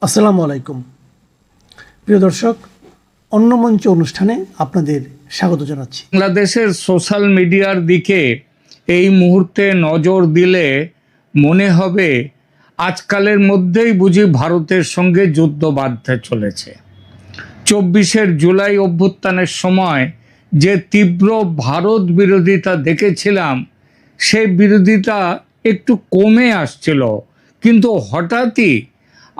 আসসালামু আলাইকুম প্রিয় দর্শক, অন্য মঞ্চ অনুষ্ঠানে আপনাদের স্বাগত জানাচ্ছি। বাংলাদেশের সোশ্যাল মিডিয়ার দিকে এই মুহূর্তে নজর দিলে মনে হবে আজকালের মধ্যেই বুঝি ভারতের সঙ্গে যুদ্ধ বাঁধতে চলেছে। 24শে জুলাই অভ্যুত্থানের সময় যে তীব্র ভারত বিরোধিতা দেখেছিলাম, সেই বিরোধিতা একটু কমে আসছিল, কিন্তু হঠাৎই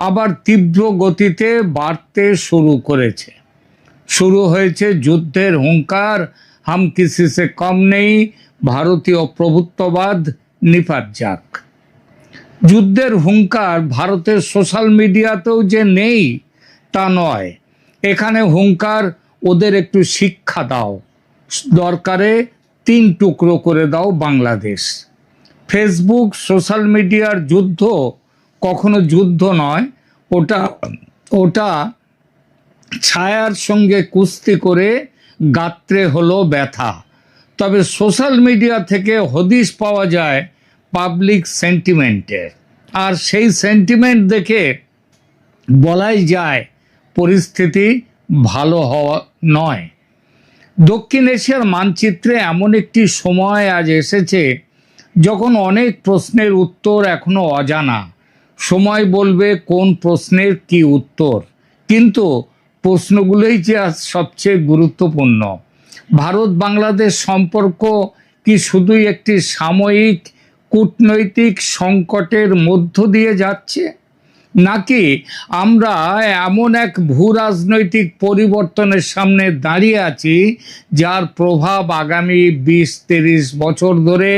আবার তীব্র গতিতে বাড়তে শুরু করেছে। শুরু হয়েছে যুদ্ধের হুঙ্কার, হাম কিসি সে কম নেই, ভারতীয় প্রভুত্ববাদ নিপাত যাক। যুদ্ধের হুঙ্কার ভারতের সোশ্যাল মিডিয়াতেও যে নেই তা নয়, এখানে হুঙ্কার ওদের একটু শিক্ষা দাও, দরকারে 3 টুকরো করে দাও বাংলাদেশ। ফেসবুক সোশ্যাল মিডিয়ার যুদ্ধ কখনো যুদ্ধ নয়, ওটা ছায়ার সঙ্গে কুস্তি করে গাত্রে হলো ব্যথা। তবে সোশ্যাল মিডিয়া থেকে হদিশ পাওয়া যায় পাবলিক সেন্টিমেন্টের, আর সেই সেন্টিমেন্ট দেখে বলাই যায় পরিস্থিতি ভালো হওয়া নয়। দক্ষিণ এশিয়ার মানচিত্রে এমন একটি সময় আজ এসেছে যখন অনেক প্রশ্নের উত্তর এখনো অজানা। সময় বলবে কোন প্রশ্নের কি উত্তর, কিন্তু প্রশ্নগুলোই যে আজ সবচেয়ে গুরুত্বপূর্ণ। ভারত বাংলাদেশ সম্পর্ক কি শুধুই একটি সাময়িক কূটনৈতিক সংকটের মধ্য দিয়ে যাচ্ছে, নাকি আমরা এমন এক ভূ রাজনৈতিক পরিবর্তনের সামনে দাঁড়িয়ে আছি যার প্রভাব আগামী 20-30 বছর ধরে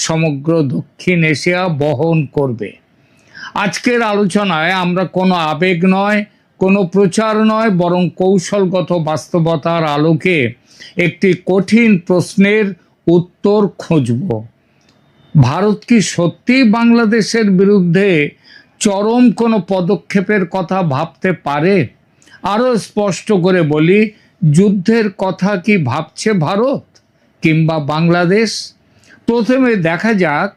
সমগ্র দক্ষিণ এশিয়া বহন করবে? আজকের আলোচনায় আমরা কোনো আবেগ নয়, কোনো প্রচার নয়, বরং কৌশলগত বাস্তবতার আলোকে একটি কঠিন প্রশ্নের উত্তর খুঁজব। ভারত কি সত্যি বাংলাদেশের বিরুদ্ধে চরম কোনো পদক্ষেপের কথা ভাবতে পারে? আরও স্পষ্ট করে বলি, যুদ্ধের কথা কি ভাবছে ভারত কিংবা বাংলাদেশ? প্রথমে দেখা যাক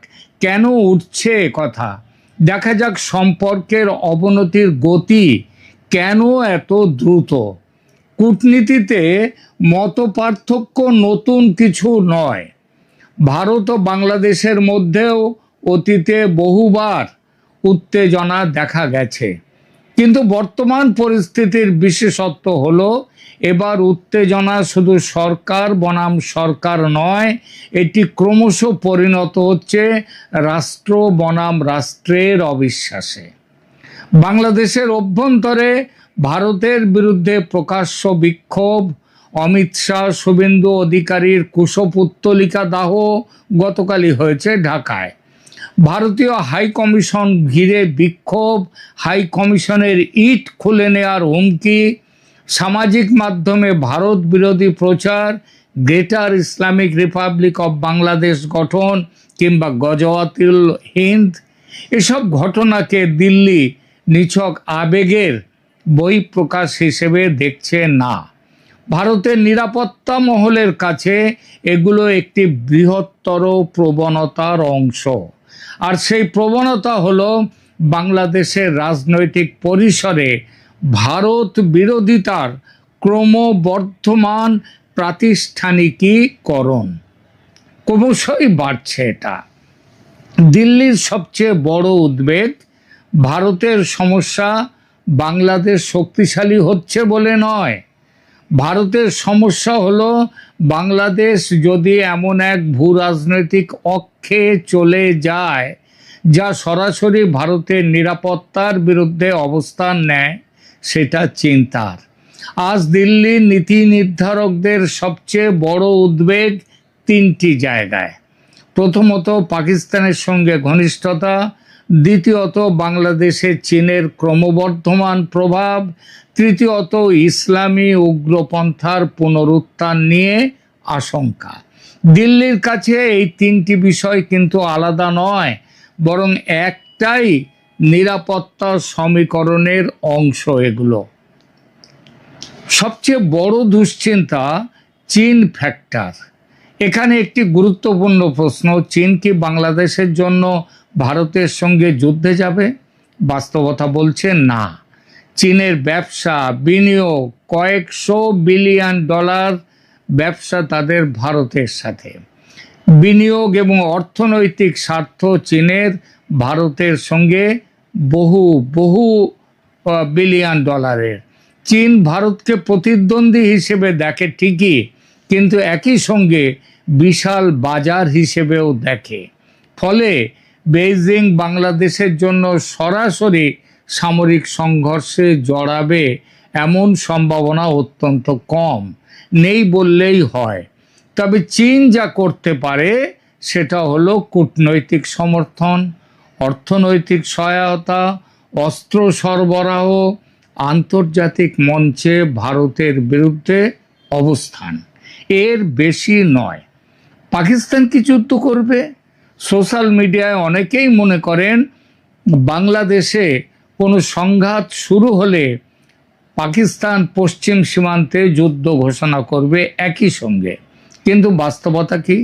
কেন উঠছে কথা, দেখা যাক সম্পর্কের অবনতির গতি কেন এত দ্রুত। কূটনীতিতে মতপার্থক্য নতুন কিছু নয়। ভারত ও বাংলাদেশের মধ্যেও অতীতে বহুবার উত্তেজনা দেখা গেছে, কিন্তু বর্তমান পরিস্থিতির বিশেষত্ব হলো এবার উত্তেজনা শুধু সরকার বনাম সরকার নয়, এটি ক্রমশ পরিণত হচ্ছে রাষ্ট্র বনাম রাষ্ট্রের অবিশ্বাসে। বাংলাদেশের অভ্যন্তরে ভারতের বিরুদ্ধে প্রকাশ্য বিক্ষোভ, অমিত শাহ শুভেন্দু অধিকারীর কুশপুত্তলিকা দাহ গতকালই হয়েছে ঢাকায়। ভারতীয় হাই কমিশন ঘিরে বিক্ষোভ, হাই কমিশনের ইট খুলে নেওয়ার হুমকি, সামাজিক মাধ্যমে ভারত বিরোধী প্রচার, greater Islamic Republic of Bangladesh গঠন কিংবা গজওয়াতুল হিন্দ, এসব ঘটনাকে দিল্লি নিছক আবেগের বহিঃপ্রকাশ হিসেবে দেখছে না। ভারতের নিরাপত্তা মহলের কাছে এগুলো একটি বৃহত্তর প্রবণতার অংশ, আর সেই প্রবণতা হলো বাংলাদেশের রাজনৈতিক পরিসরে ভারত বিরোধিতার ক্রমবর্ধমান প্রাতিষ্ঠানিকীকরণ। ক্রমশই বাড়ছে এটা। দিল্লির সবচেয়ে বড় উদ্বেগ ভারতের সমস্যা বাংলাদেশ শক্তিশালী হচ্ছে বলে নয়। ভারতের সমস্যা হলো বাংলাদেশ যদি এমন এক ভূ রাজনৈতিক অক্ষে চলে যায় যা সরাসরি ভারতের নিরাপত্তার বিরুদ্ধে অবস্থান নেয়, সেটা চিন্তার। আজ দিল্লির নীতি নির্ধারকদের সবচেয়ে বড় উদ্বেগ 3টি জায়গায়। প্রথমত পাকিস্তানের সঙ্গে ঘনিষ্ঠতা, দ্বিতীয়ত বাংলাদেশে চীনের ক্রমবর্ধমান প্রভাব, তৃতীয়ত ইসলামী উগ্রপন্থার পুনরুত্থান নিয়ে আশঙ্কা। দিল্লির কাছে এই 3টি বিষয় কিন্তু আলাদা নয়, বরং একটাই নিরাপত্তা সমীকরণের অংশ। এগুলো সবচেয়ে বড় দুশ্চিন্তা চীন ফ্যাক্টর। এখানে একটি গুরুত্বপূর্ণ প্রশ্ন, চীন কি বাংলাদেশের জন্য ভারতের সঙ্গে যুদ্ধে যাবে? বাস্তবতা বলছে না। চীনের ব্যবসা বিনিয়োগ কয়েকশো বিলিয়ন ডলার ব্যবসা তাদের ভারতের সাথে। বিনিয়োগ এবং অর্থনৈতিক স্বার্থ চীনের ভারতের সঙ্গে বহু বহু বিলিয়ন ডলারের। চীন ভারতকে প্রতিদ্বন্দ্বী হিসেবে দেখে ঠিকই, কিন্তু একই সঙ্গে বিশাল বাজার হিসেবেও দেখে। ফলে বেইজিং বাংলাদেশের জন্য সরাসরি সামরিক সংঘর্ষে জড়াবে এমন সম্ভাবনা অত্যন্ত কম, নেই বললেই হয়। তবে চীন যা করতে পারে সেটা হলো কূটনৈতিক সমর্থন, অর্থনৈতিক সহায়তা, অস্ত্র সরবরাহ, আন্তর্জাতিক মঞ্চে ভারতের বিরুদ্ধে অবস্থান, এর বেশি নয়। পাকিস্তান কি যুদ্ধ করবে? সোশ্যাল মিডিয়ায় অনেকেই মনে করেন বাংলাদেশে কোনো সংঘাত শুরু হলে পাকিস্তান পশ্চিম সীমান্তে যুদ্ধ ঘোষণা করবে একই সঙ্গে। কিন্তু বাস্তবতা কি?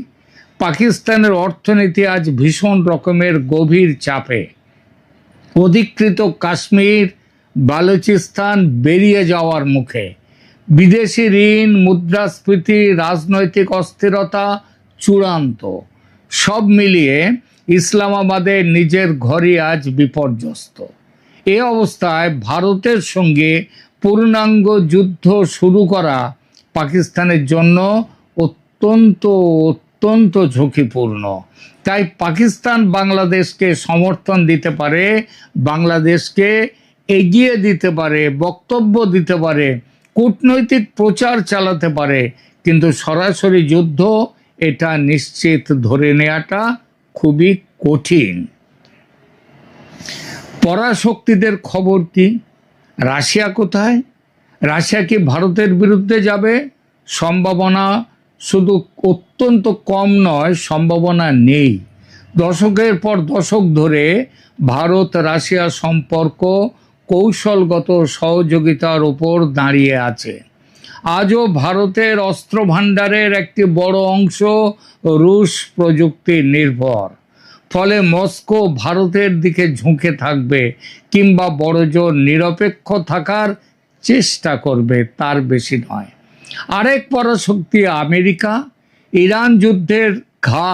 পাকিস্তানের অর্থনীতি আজ ভীষণ রকমের গভীর চাপে। অধিকৃত কাশ্মীর, বালুচিস্তান বেরিয়ে যাওয়ার মুখে। বিদেশি ঋণ, মুদ্রাস্ফীতি, রাজনৈতিক অস্থিরতা চূড়ান্ত। সব মিলিয়ে ইসলামাবাদের নিজের ঘরই আজ বিপর্যস্ত। এ অবস্থায় ভারতের সঙ্গে পূর্ণাঙ্গ যুদ্ধ শুরু করা পাকিস্তানের জন্য অত্যন্ত অত্যন্ত ঝুঁকিপূর্ণ। তাই পাকিস্তান বাংলাদেশকে সমর্থন দিতে পারে, বাংলাদেশকে এগিয়ে দিতে পারে, বক্তব্য দিতে পারে, কূটনৈতিক প্রচার চালাতে পারে, কিন্তু সরাসরি যুদ্ধ এটা নিশ্চিত ধরে নেওয়াটা খুবই কঠিন। পরাশক্তিদের খবর কি? রাশিয়া কোথায়? রাশিয়া কি ভারতের বিরুদ্ধে যাবে? সম্ভাবনা শুধু অত্যন্ত কম নয়, সম্ভাবনা নেই। দশকের পর দশক ধরে ভারত রাশিয়া সম্পর্ক কৌশলগত সহযোগিতার উপর দাঁড়িয়ে আছে। আজও ভারতের অস্ত্র ভাণ্ডারের একটি বড় অংশ রুশ প্রযুক্তি নির্ভর। ফলে মস্কো ভারতের দিকে ঝুঁকে থাকবে, কিংবা বড়জোর নিরপেক্ষ থাকার চেষ্টা করবে, তার বেশি নয়। আরেক পরাশক্তি আমেরিকা। ইরান যুদ্ধের ঘা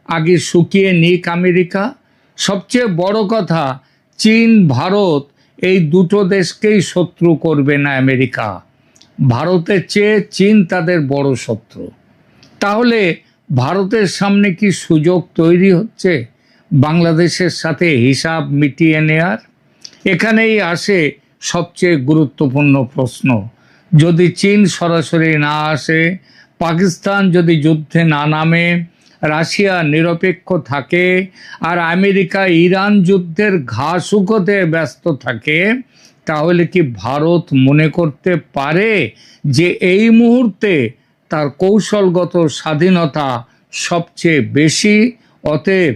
আগে শুকিয়ে নিক আমেরিকা। সবচেয়ে বড় কথা, চীন ভারত এই দুটো দেশকেই শত্রু করবে না আমেরিকা। ভারতের চেয়ে চীন তাদের বড় শত্রু। তাহলে ভারতের সামনে কি সুযোগ তৈরি হচ্ছে বাংলাদেশের সাথে হিসাব মিটিয়ে নেয়ার? এখানেই আসে সবচেয়ে গুরুত্বপূর্ণ প্রশ্ন। যদি চীন সরাসরি না আসে, পাকিস্তান যদি যুদ্ধে না নামে, রাশিয়া নিরপেক্ষ থাকে, আর আমেরিকা ইরান যুদ্ধের ঘা শুকোতে ব্যস্ত থাকে, তাহলে কি ভারত মনে করতে পারে যে এই মুহূর্তে তার কৌশলগত স্বাধীনতা সবচেয়ে বেশি? অতএব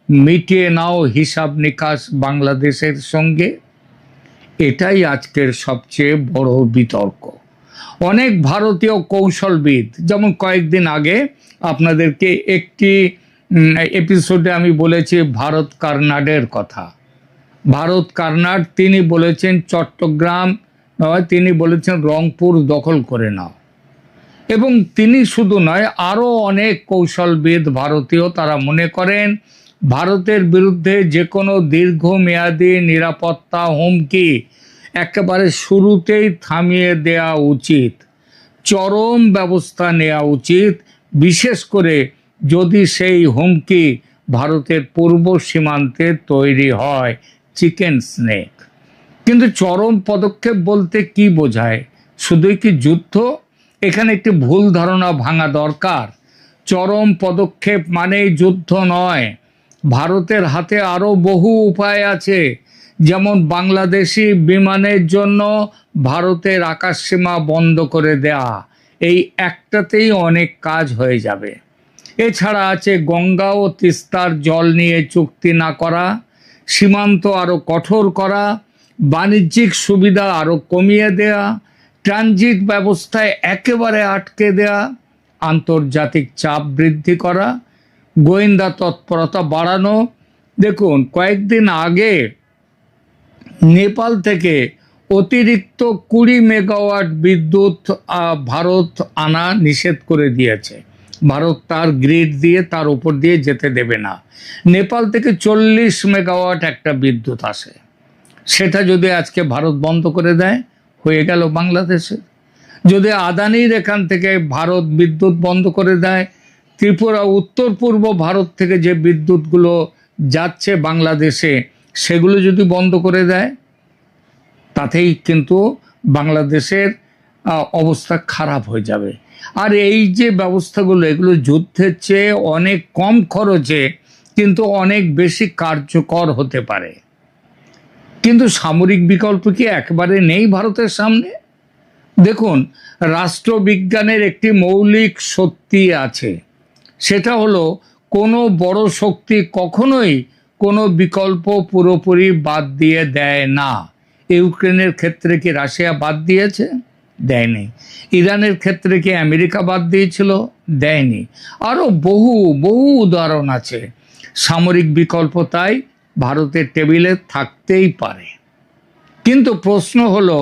মিটিয়ে নাও হিসাব নিকাশ বাংলাদেশের সঙ্গে। এটাই আজকের সবচেয়ে বড় বিতর্ক। অনেক ভারতীয় কৌশলবিদ, যেমন কয়েকদিন আগে আপনাদেরকে একটি এপিসোডে আমি বলেছি ভারত কার্নাডের কথা। ভারত কার্নাড তিনি বলেছেন চট্টগ্রাম নয়, তিনি বলেছেন রংপুর দখল করে নাও। এবং তিনি শুধু নয়, আরও অনেক কৌশলবিদ ভারতীয়, তারা মনে করেন ভারতের বিরুদ্ধে যে কোনো দীর্ঘমেয়াদী নিরাপত্তা হুমকি একেবারে শুরুতেই থামিয়ে দেওয়া উচিত, চরম ব্যবস্থা নেওয়া উচিত, বিশেষ করে যদি সেই হুমকি ভারতের পূর্ব সীমান্তে তৈরি হয়, চিকেন স্নেক। কিন্তু চরম পদক্ষেপ বলতে কি বোঝায়? শুধুই কি যুদ্ধ? এখানে একটি ভুল ধারণা ভাঙা দরকার। চরম পদক্ষেপ মানেই যুদ্ধ নয়। ভারতের হাতে আরও বহু উপায় আছে, যেমন বাংলাদেশি বিমানের জন্য ভারতের আকাশসীমা বন্ধ করে দেয়া, এই একটাতেই অনেক কাজ হয়ে যাবে। এছাড়া আছে গঙ্গা ও তিস্তার জল নিয়ে চুক্তি না করা, সীমান্ত আরও কঠোর করা, বাণিজ্যিক সুবিধা আরও কমিয়ে দেয়া, ট্রানজিট ব্যবস্থায় একেবারে আটকে দেয়া, আন্তর্জাতিক চাপ বৃদ্ধি করা, গোয়েন্দা তৎপরতা বাড়ানো। দেখুন, কয়েকদিন আগে নেপাল থেকে অতিরিক্ত 20 মেগাওয়াট বিদ্যুৎ ভারত আনা নিষেধ করে দিয়েছে। ভারত তার গ্রিড দিয়ে তার উপর দিয়ে যেতে দেবে না। নেপাল থেকে 40 মেগাওয়াট একটা বিদ্যুৎ আসে, সেটা যদি আজকে ভারত বন্ধ করে দেয়, হয়ে গেল বাংলাদেশে। যদি আদানির এখান থেকে ভারত বিদ্যুৎ বন্ধ করে দেয়, ত্রিপুরা উত্তর পূর্ব ভারত থেকে যে বিদ্যুৎগুলো যাচ্ছে বাংলাদেশে সেগুলো যদি বন্ধ করে দেয়, তাতেই কিন্তু বাংলাদেশের অবস্থা খারাপ হয়ে যাবে। আর এই যে ব্যবস্থাগুলো, এগুলো যুদ্ধের চেয়ে অনেক কম খরচে কিন্তু অনেক বেশি কার্যকর হতে পারে। কিন্তু সামরিক বিকল্প কি একেবারে নেই ভারতের সামনে? দেখুন, রাষ্ট্রবিজ্ঞানের একটি মৌলিক সত্যি আছে, সেটা হলো কোনো বড় শক্তি কখনোই কোনো বিকল্প পুরোপুরি বাদ দিয়ে দেয় না। ইউক্রেনের ক্ষেত্রে কি রাশিয়া বাদ দিয়েছে? দেয়নি। ইরানের ক্ষেত্রে কি আমেরিকা বাদ দিয়েছিল? দেয়নি। আরও বহু বহু উদাহরণ আছে। সামরিক বিকল্প তাই ভারতের টেবিলে থাকতেই পারে। কিন্তু প্রশ্ন হলো,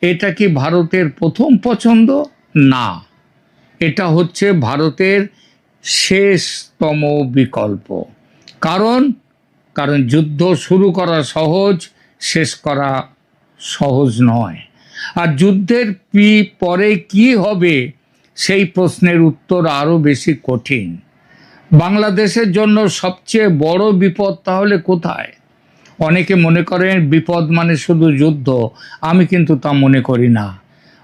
এটা কি ভারতের প্রথম পছন্দ? না, এটা হচ্ছে ভারতের শেষতম বিকল্প। কারণ যুদ্ধ শুরু করা সহজ, শেষ করা সহজ নয়। আর যুদ্ধের পরে কি হবে সেই প্রশ্নের উত্তর আরও বেশি কঠিন। বাংলাদেশের জন্য সবচেয়ে বড় বিপদ তাহলে কোথায়? অনেকে মনে করেন বিপদ মানে শুধু যুদ্ধ, আমি কিন্তু তা মনে করি না।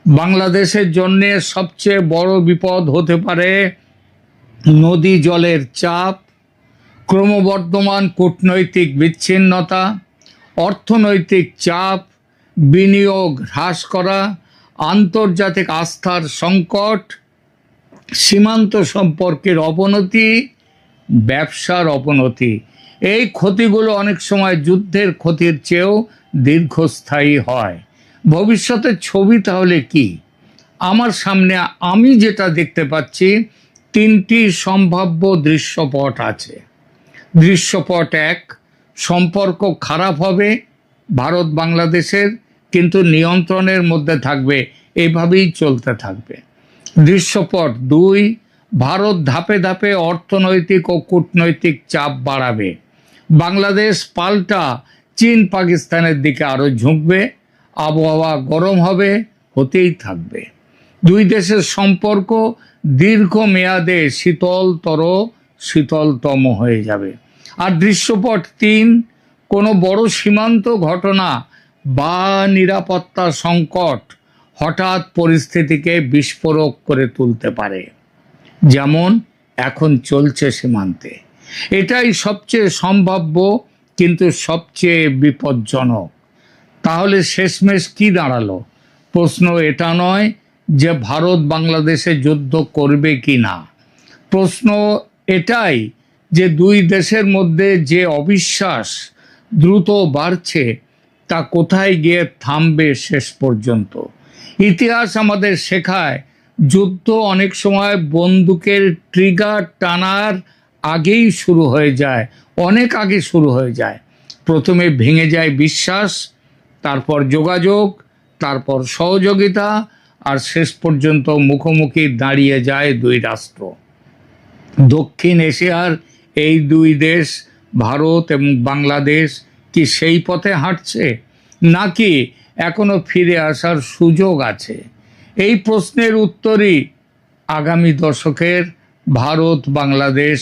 বাংলাদেশের জন্যে সবচেয়ে বড় বিপদ হতে পারে নদী জলের চাপ, ক্রমবর্ধমান কূটনৈতিক বিচ্ছিন্নতা, অর্থনৈতিক চাপ, বিনিয়োগ হ্রাস করা, আন্তর্জাতিক আস্থার সংকট, সীমান্ত সম্পর্কের অবনতি, ব্যবসার অবনতি। এই ক্ষতিগুলো অনেক সময় যুদ্ধের ক্ষতির চেয়েও দীর্ঘস্থায়ী হয়। ভবিষ্যতের ছবি তাহলে কি? আমার সামনে আমি যেটা দেখতে পাচ্ছি, 3টি সম্ভাব্য দৃশ্যপট আছে। দৃশ্যপট 1, সম্পর্ক খারাপ হবে ভারত বাংলাদেশের, কিন্তু নিয়ন্ত্রণের মধ্যে থাকবে, এভাবেই চলতে থাকবে। দৃশ্যপট 2, ভারত ধাপে ধাপে অর্থনৈতিক ও কূটনৈতিক চাপ বাড়াবে। বাংলাদেশ পাল্টা চীন পাকিস্তানের দিকে আরও ঝুঁকবে, আবহাওয়া গরম হবে, হতেই থাকবে। দুই দেশের সম্পর্ক দীর্ঘমেয়াদে শীতলতম হয়ে যাবে। আর দৃশ্যপট 3, কোনো বড় সীমান্ত ঘটনা বা নিরাপত্তা সংকট হঠাৎ পরিস্থিতিকে বিস্ফোরক করে তুলতে পারে, যেমন এখন চলছে সীমান্তে। এটাই সবচেয়ে সম্ভাব্য, কিন্তু সবচেয়ে বিপজ্জনক। তাহলে শেষমেশ কি দাঁড়ালো? প্রশ্ন এটা নয় যে ভারত বাংলাদেশে যুদ্ধ করবে কি না, প্রশ্ন এটাই যে দুই দেশের মধ্যে যে অবিশ্বাস দ্রুত বাড়ছে তা কোথায় গিয়ে থামবে শেষ পর্যন্ত। ইতিহাস আমাদের শেখায়, যুদ্ধ অনেক সময় বন্দুকের ট্রিগার টানার আগেই শুরু হয়ে যায়, অনেক আগে শুরু হয়ে যায়। প্রথমে ভেঙে যায় বিশ্বাস, তারপর যোগাযোগ, তারপর সহযোগিতা, আর শেষ পর্যন্ত মুখোমুখি দাঁড়িয়ে যায় দুই রাষ্ট্র। দক্ষিণ এশিয়ার এই দুই দেশ, ভারত এবং বাংলাদেশ, কি সেই পথে হাঁটছে, নাকি এখনো ফিরে আসার সুযোগ আছে? এই প্রশ্নের উত্তরই আগামী দশকের ভারত বাংলাদেশ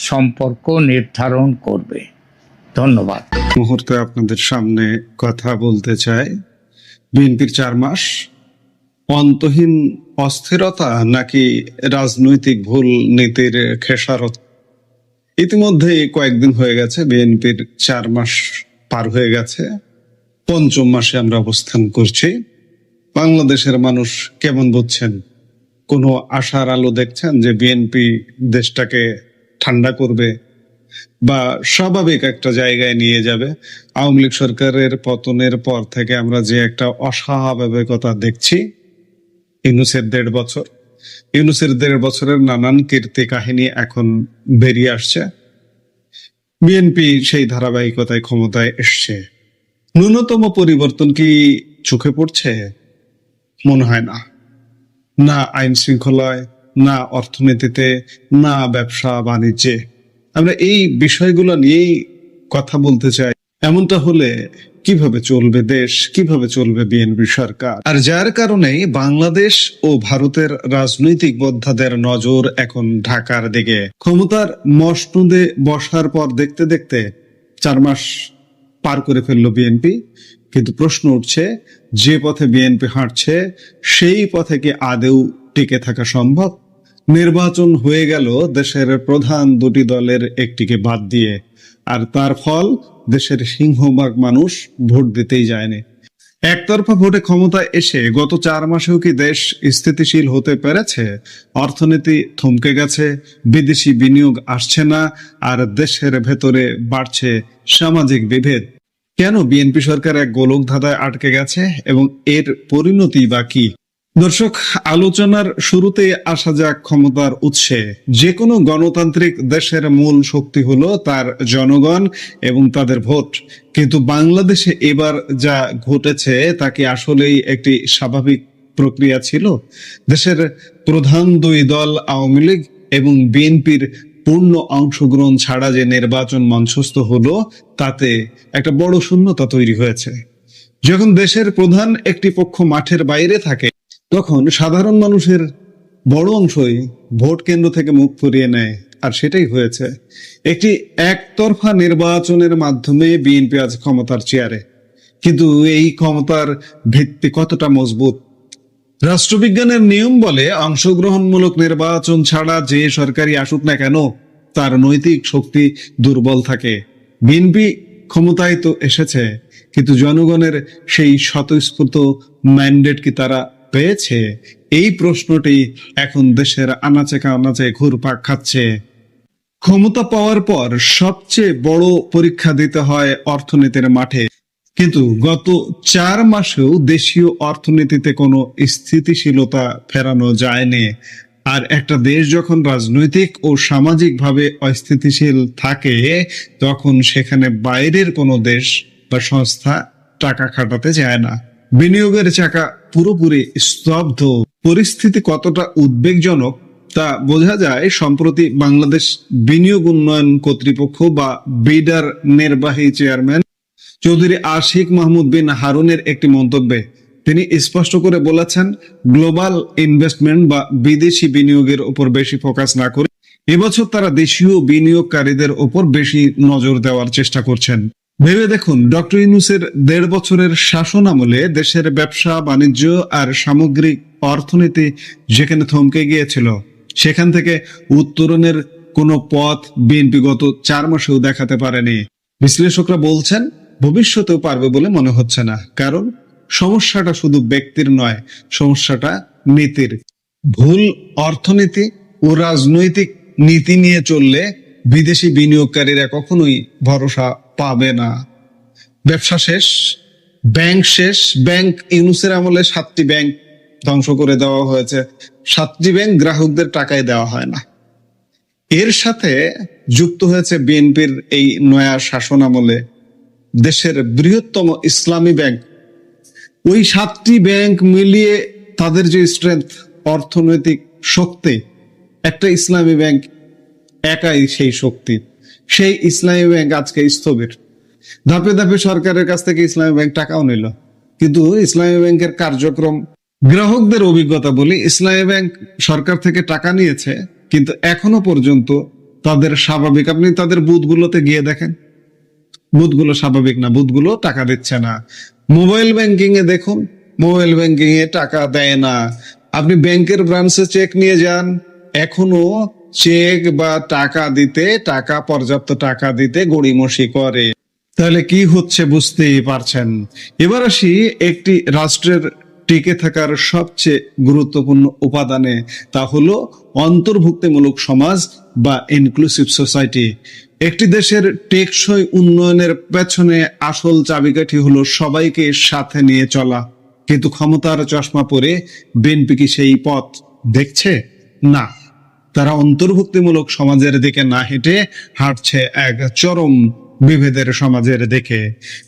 সম্পর্ক নির্ধারণ করবে। ধন্যবাদ। মুহূর্তে আপনাদের সামনে কথা বলতে চাই, বিএনপির 4 মাস অন্তহীন অস্থিরতা নাকি রাজনৈতিক ভুল নীতির খেসারত? ইতিমধ্যে কয়েকদিন হয়ে গেছে, বিএনপির 4 মাস পার হয়ে গেছে, 5ম মাসে আমরা অবস্থান করছি। বাংলাদেশের মানুষ কেমন বুঝছেন? কোনো আশার আলো দেখছেন যে বিএনপি দেশটাকে ঠান্ডা করবে বা স্বাভাবিক একটা জায়গায় নিয়ে যাবে? আওয়ামী লীগ সরকারের পতনের পর থেকে আমরা যে একটা অস্বাভাবিকতা দেখছি, ইউনূসের 1.5 বছর, ইউনূসের 1.5 বছরের নানান কীর্তি কাহিনী এখন বেরিয়ে আসছে। বিএনপি সেই ধারাবাহিকতায় ক্ষমতায় এসছে। ন্যূনতম পরিবর্তন কি চোখে পড়ছে? মনে হয় না। না আইন শৃঙ্খলায়, না অর্থনীতিতে, না ব্যবসা বাণিজ্যে। আমরা এই বিষয়গুলো নিয়েই কথা বলতে চাই। এমনটা হলে কিভাবে চলবে দেশ, কিভাবে চলবে বিএনপি সরকার? আর যার কারণেই বাংলাদেশ ও ভারতের রাজনৈতিক বোদ্ধাদের নজর এখন ঢাকার দিকে। ক্ষমতার মসনদে বসার পর দেখতে দেখতে 4 মাস পার করে ফেললো বিএনপি, কিন্তু প্রশ্ন উঠছে, যে পথে বিএনপি হাঁটছে সেই পথে কি আদৌ টিকে থাকা সম্ভব? নির্বাচন হয়ে গেল দেশের প্রধান দুটি দলের একটিকে বাদ দিয়ে, আর তার ফল দেশের সিংহভাগ মানুষ ভোট দিতেই যায়নি। একতরফা ভোটে ক্ষমতায় এসে গত 4 মাসেও কি দেশ স্থিতিশীল হতে পেরেছে? অর্থনীতি থমকে গেছে, বিদেশি বিনিয়োগ আসছে না, আর দেশের ভেতরে বাড়ছে সামাজিক বিভেদ। কেন বিএনপি সরকার এক গোলক ধাঁধায় আটকে গেছে এবং এর পরিণতি বা কি? দর্শক, আলোচনার শুরুতে আসা যাক ক্ষমতার উৎসে। যে কোনো গণতান্ত্রিক দেশের মূল শক্তি হলো তার জনগণ এবং তাদের ভোট। কিন্তু বাংলাদেশে এবার যা ঘটেছে তা কি আসলেই একটি স্বাভাবিক প্রক্রিয়া ছিল? দেশের প্রধান দুই দল আওয়ামী লীগ এবং বিএনপির পূর্ণ অংশগ্রহণ ছাড়া যে নির্বাচন মঞ্চস্থ হলো, তাতে একটা বড় শূন্যতা তৈরি হয়েছে। যখন দেশের প্রধান একটি পক্ষ মাঠের বাইরে থাকে, তখন সাধারণ মানুষের বড় অংশই ভোট কেন্দ্র থেকে মুখ ফিরিয়ে নেয়, আর সেটাই হয়েছে। একটি একতরফা নির্বাচনের মাধ্যমে বিএনপি আজ ক্ষমতার চেয়ারে, কিন্তু এই ক্ষমতার ভিত্তি কতটা মজবুত? রাষ্ট্রবিজ্ঞানের নিয়ম বলে অংশগ্রহণমূলক নির্বাচন ছাড়া যে সরকারি আসুক না কেন তার নৈতিক শক্তি দুর্বল থাকে। বিএনপি ক্ষমতায় তো এসেছে, কিন্তু জনগণের সেই স্বতঃস্ফূর্ত ম্যান্ডেট কি তারা পেয়েছে? এই প্রশ্নটি এখন দেশের আনাচে কানাচে ঘুরপাক খাচ্ছে। ক্ষমতা পাওয়ার পর সবচেয়ে বড় পরীক্ষা দিতে হয় অর্থনীতির মাঠে, কিন্তু গত 4 মাসেও দেশীয় অর্থনীতিতে কোনো স্থিতিশীলতা ফেরানো যায়নি। আর একটা দেশ যখন রাজনৈতিক ও সামাজিকভাবে অস্থিতিশীল থাকে, তখন সেখানে বাইরের কোনো দেশ বা সংস্থা টাকা খাটাতে চায় না। বিনিয়োগের চাকা পুরোপুরি স্তব্ধ। পরিস্থিতি কতটা উদ্বেগজনক তা বোঝা যায় সম্প্রতি বাংলাদেশ বিনিয়োগ উন্নয়ন কর্তৃপক্ষ বা বিডার নির্বাহী চেয়ারম্যান চৌধুরী আশিক মাহমুদ বিন হারুনের একটি মন্তব্যে। তিনি স্পষ্ট করে বলেছেন, গ্লোবাল ইনভেস্টমেন্ট বা বিদেশি বিনিয়োগের উপর বেশি ফোকাস না করে এবছর তারা দেশীয় বিনিয়োগকারীদের উপর বেশি নজর দেওয়ার চেষ্টা করছেন। ভেবে দেখুন, ডক্টর ইউনূসের 1.5 বছরের শাসন আমলে দেশের ব্যবসা বাণিজ্য আর সামগ্রিক অর্থনীতি যেখানে থমকে গিয়েছিল, সেখান থেকে উত্তরণের কোনো পথ বিএনপি গত 4 মাসেও দেখাতে পারেনি। বিশ্লেষকরা বলছেন ভবিষ্যতেও পারবে বলে মনে হচ্ছে না, কারণ সমস্যাটা শুধু ব্যক্তির নয়, সমস্যাটা নীতির। ভুল অর্থনীতি ও রাজনৈতিক নীতি নিয়ে চললে বিদেশি বিনিয়োগকারীরা কখনোই ভরসা পাবে না। ব্যবসা শেষ, ব্যাংক শেষ। ব্যাংক ইউনূসের আমলে 7টি ব্যাংক ধ্বংস করে দেওয়া হয়েছে। 7টি ব্যাংক গ্রাহকদের টাকায় দেওয়া হয় না। এর সাথে যুক্ত হয়েছে বিএনপির এই নয়া শাসন আমলে দেশের বৃহত্তম ইসলামী ব্যাংক। ওই 7টি ব্যাংক মিলিয়ে তাদের যে স্ট্রেংথ, অর্থনৈতিক শক্তি, একটা ইসলামী ব্যাংক একাই সেই শক্তি। সেই ইসলামী ব্যাংক আজকে স্থবির। ধাপে ধাপে সরকারের কাছ থেকে ইসলামী ব্যাংক টাকাও নিল, কিন্তু ইসলামী ব্যাংকের কার্যক্রম, গ্রাহকদের অভিজ্ঞতা বলি, ইসলামী ব্যাংক সরকার থেকে টাকা নিয়েছে, কিন্তু এখনো পর্যন্ত তাদের স্বাভাবিক, আপনি তাদের বুথগুলোতে গিয়ে দেখেন, বুথগুলো স্বাভাবিক না, বুথগুলো টাকা দিচ্ছে না। মোবাইল ব্যাংকিং এ দেখুন, মোবাইল ব্যাংকিং এ টাকা দেয় না। আপনি ব্যাংকের ব্রাঞ্চে চেক নিয়ে যান, এখনো চেক বা টাকা পর্যাপ্ত টাকা দিতে গড়িমসি করে। তাহলে কি হচ্ছে বুঝতেই পারছেন। এবার আসি একটি রাষ্ট্রের টিকে থাকার সবচেয়ে গুরুত্বপূর্ণ উপাদানে, তা হলো অন্তর্ভুক্তিমূলক সমাজ বা ইনক্লুসিভ সোসাইটি। একটি দেশের টেকসই উন্নয়নের পেছনে আসল চাবিকাঠি হলো সবাইকে সাথে নিয়ে চলা। কিন্তু ক্ষমতার চশমা পরে বিএনপি কি সেই পথ দেখছে? না, তারা অন্তর্ভুক্তিমূলক সমাজের দিকে না হেঁটে হাঁটছে এক চরম বিভেদের সমাজের দেখে।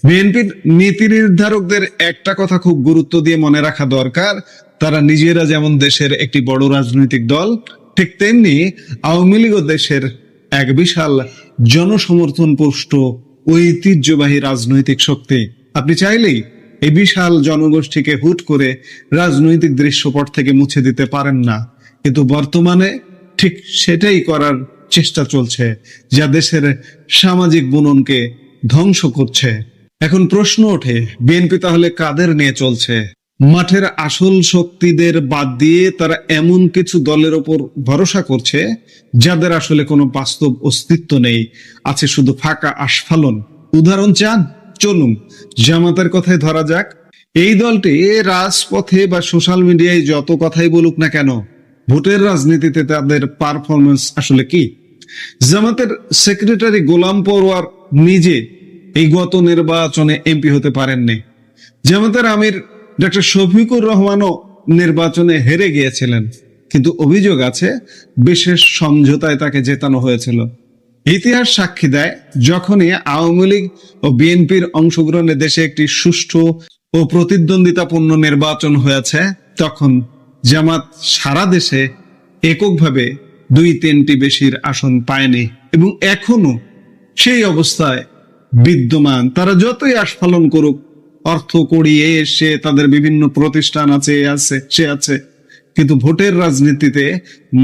বিএনপির নীতি নির্ধারকদের একটা কথা খুব গুরুত্ব দিয়ে মনে রাখা দরকার, তারা নিজেরা যেমন দেশের একটি বড় রাজনৈতিক দল, ঠিক তেমনি আওয়ামী লীগও দেশের এক বিশাল জনসমর্থন পুষ্ট ঐতিহ্যবাহী রাজনৈতিক শক্তি। আপনি চাইলেই এই বিশাল জনগোষ্ঠীকে হুট করে রাজনৈতিক দৃশ্যপট থেকে মুছে দিতে পারেন না, কিন্তু বর্তমানে ঠিক সেটাই করার চেষ্টা চলছে, যা দেশের সামাজিক বুননকে ধ্বংস করছে। এখন প্রশ্ন ওঠে, বিএনপি তাহলে কাদের নিয়ে চলছে? মাঠের আসল শক্তিদের বাদ দিয়ে তারা এমন কিছু দলের ওপর ভরসা করছে যাদের আসলে কোনো বাস্তব অস্তিত্ব নেই, আছে শুধু ফাঁকা আস্ফালন। উদাহরণ চান? চলুন জামাতের কথায় ধরা যাক। এই দলটি রাজপথে বা সোশ্যাল মিডিয়ায় যত কথাই বলুক না কেন, ভোটের রাজনীতিতে তাদের পারফরমেন্স আসলে কি? জামাতের সেক্রেটারি গোলাম পরোয়ার নিজে এই গত নির্বাচনে এমপি হতে পারেননি। জামাতের আমির ডক্টর শফিকুর রহমানও নির্বাচনে হেরে গিয়েছিলেন, কিন্তু অভিযোগ আছে বিশেষ সমঝোতায় তাকে জেতানো হয়েছিল। ইতিহাস সাক্ষী দেয়, যখনই আওয়ামী লীগ ও বিএনপির অংশগ্রহণে দেশে একটি সুষ্ঠু ও প্রতিদ্বন্দ্বিতাপূর্ণ নির্বাচন হয়েছে, তখন জামাত সারা দেশে এককভাবে 2-3টি বেশির আসন পায়নি এবং এখনো সেই অবস্থায় বিদ্যমান। তারা যতই আস্ফালন করুক, অর্থ কড়িয়ে এসে তাদের বিভিন্ন প্রতিষ্ঠান আছে, সে আছে, কিন্তু ভোটের রাজনীতিতে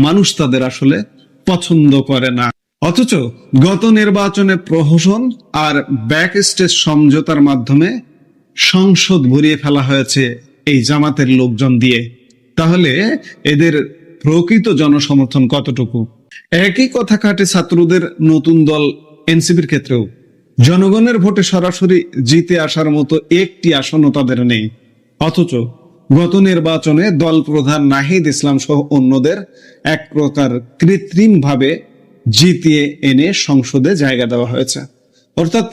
মানুষ তাদের আসলে পছন্দ করে না। অথচ গত নির্বাচনে প্রহসন আর ব্যাক স্টেজ সমঝোতার মাধ্যমে সংসদ ভরিয়ে ফেলা হয়েছে এই জামাতের লোকজন দিয়ে। তাহলে এদের প্রকৃত জনসমর্থন কতটুকু? একই কথা খাটে ছাত্রদের নতুন দল এনসিপির ক্ষেত্রেও। জনগণের ভোটে সরাসরি জিতে আসার মতো একটি আসনও তাদের নেই, অথচ গত নির্বাচনে দল প্রধান নাহিদ ইসলাম সহ অন্যদের এক প্রকার কৃত্রিম ভাবে জিতিয়ে এনে সংসদে জায়গা দেওয়া হয়েছে। অর্থাৎ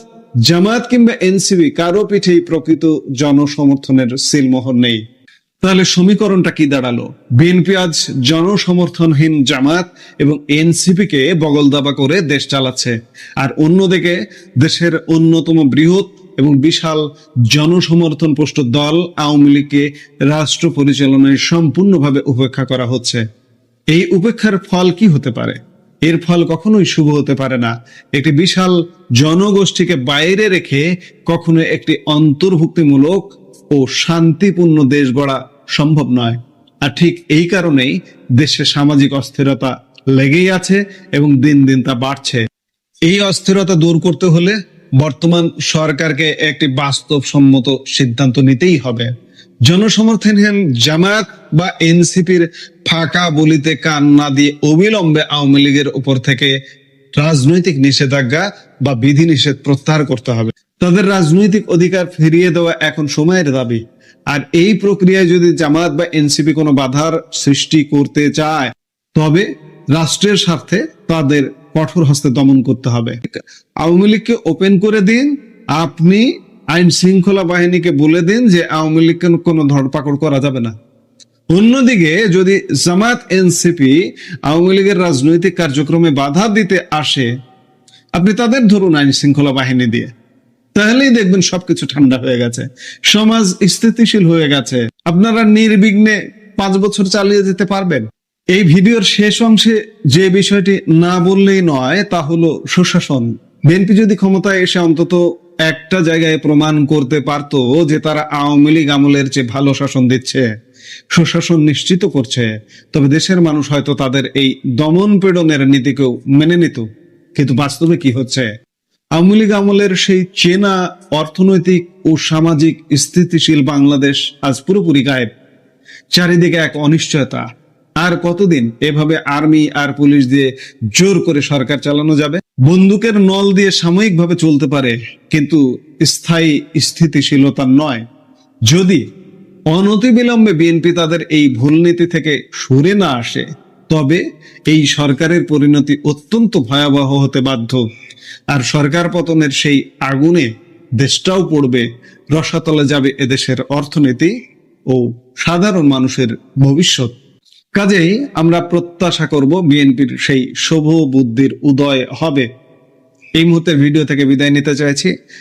জামায়াত কিংবা এনসিপি কারো পিঠেই প্রকৃত জনসমর্থনের সিলমোহর নেই। তাহলে সমীকরণটা কি দাঁড়ালো? বিএনপি আজ জনসমর্থনহীন জামায়াত এবং এনসিপি কে বগলদাবা করে দেশ চালাচ্ছে, আর অন্যদিকে দেশের অন্যতম বৃহৎ এবং বিশাল জনসমর্থন পুষ্ট দল আওয়ামী লীগকে রাষ্ট্র পরিচালনায় সম্পূর্ণভাবে উপেক্ষা করা হচ্ছে। এই উপেক্ষার ফল কি হতে পারে? এর ফল কখনোই শুভ হতে পারে না। একটি বিশাল জনগোষ্ঠীকে বাইরে রেখে কখনো একটি অন্তর্ভুক্তিমূলক ও শান্তিপূর্ণ দেশ গড়া সম্ভব নয়। আর ঠিক এই কারণেই দেশে সামাজিক অস্থিরতা লেগেই আছে এবং দিন দিন তা বাড়ছে। এই অস্থিরতা দূর করতে হলে বর্তমান সরকারকে একটি বাস্তবসম্মত সিদ্ধান্ত নিতেই হবে। জনসমর্থনহীন জামায়াত বা এনসিপির ফাঁকা বলিতে কান না দিয়ে অবিলম্বে আওয়ামী লীগের উপর থেকে রাজনৈতিক নিষেধাজ্ঞা বা বিধিনিষেধ প্রত্যাহার করতে হবে। তাদের রাজনৈতিক অধিকার ফিরিয়ে দেওয়া এখন সময়ের দাবি। আর এই প্রক্রিয়ায় যদি জামায়াত বা এনসিপি কোনো বাধার সৃষ্টি করতে চায়, তবে রাষ্ট্রের স্বার্থে তাদের কঠোর হস্তে দমন করতে হবে। আওয়ামী লীগকে ওপেন করে দিন, আপনি আইন শৃঙ্খলা বাহিনীকে বলে দিন যে আওয়ামী লীগকে কোনো ধরপাকড় করা যাবে না। অন্যদিকে যদি জামায়াত এনসিপি আওয়ামী লীগের রাজনৈতিক কার্যক্রমে বাধা দিতে আসে, আপনি তাদের ধরুন আইন শৃঙ্খলা বাহিনী দিয়ে, তাহলেই দেখবেন সবকিছু ঠান্ডা হয়ে গেছে, সমাজ স্থিতিশীল হয়ে গেছে, আপনারা নির্বিঘ্নে 5 বছর চালিয়ে যেতে পারবেন। এই ভিডিওর শেষ অংশে যে বিষয়টি না বললেই নয়, তা হলো সুশাসন। বিএনপি যদি ক্ষমতায় এসে অন্তত একটা জায়গায় প্রমাণ করতে পারতো যে তারা আওয়ামী লীগ আমলের চেয়ে ভালো শাসন দিচ্ছে, সুশাসন নিশ্চিত করছে, তবে দেশের মানুষ হয়তো তাদের এই দমন পীড়নের নীতিকেও মেনে নিত। কিন্তু বাস্তবে কি হচ্ছে? আওয়ামী লীগ আমলের সেই চেনা অর্থনৈতিক ও সামাজিক স্থিতিশীল বাংলাদেশ আজ পুরোপুরি গায়েব। চারিদিকে এক অনিশ্চয়তা। আর কতদিন এভাবে আর্মি আর পুলিশ দিয়ে জোর করে সরকার চালানো যাবে? বন্দুকের নল দিয়ে সাময়িকভাবে চলতে পারে, কিন্তু স্থায়ী স্থিতিশীলতা নয়। যদি অনতিবিলম্বে বিএনপি তাদের এই ভুল নীতি থেকে সরে না আসে, তবে এই সরকারের পরিণতি অত্যন্ত ভয়াবহ হতে বাধ্য। আর সরকার পতনের সেই আগুনে দেশটাও পড়বে, রসাতলে যাবে এদেশের অর্থনীতি ও সাধারণ মানুষের ভবিষ্যৎ। কাজেই আমরা প্রত্যাশা করব বিএনপির সেই শুভ বুদ্ধির উদয় হবে। এই মুহূর্তের ভিডিও থেকে বিদায় নিতে চাইছি।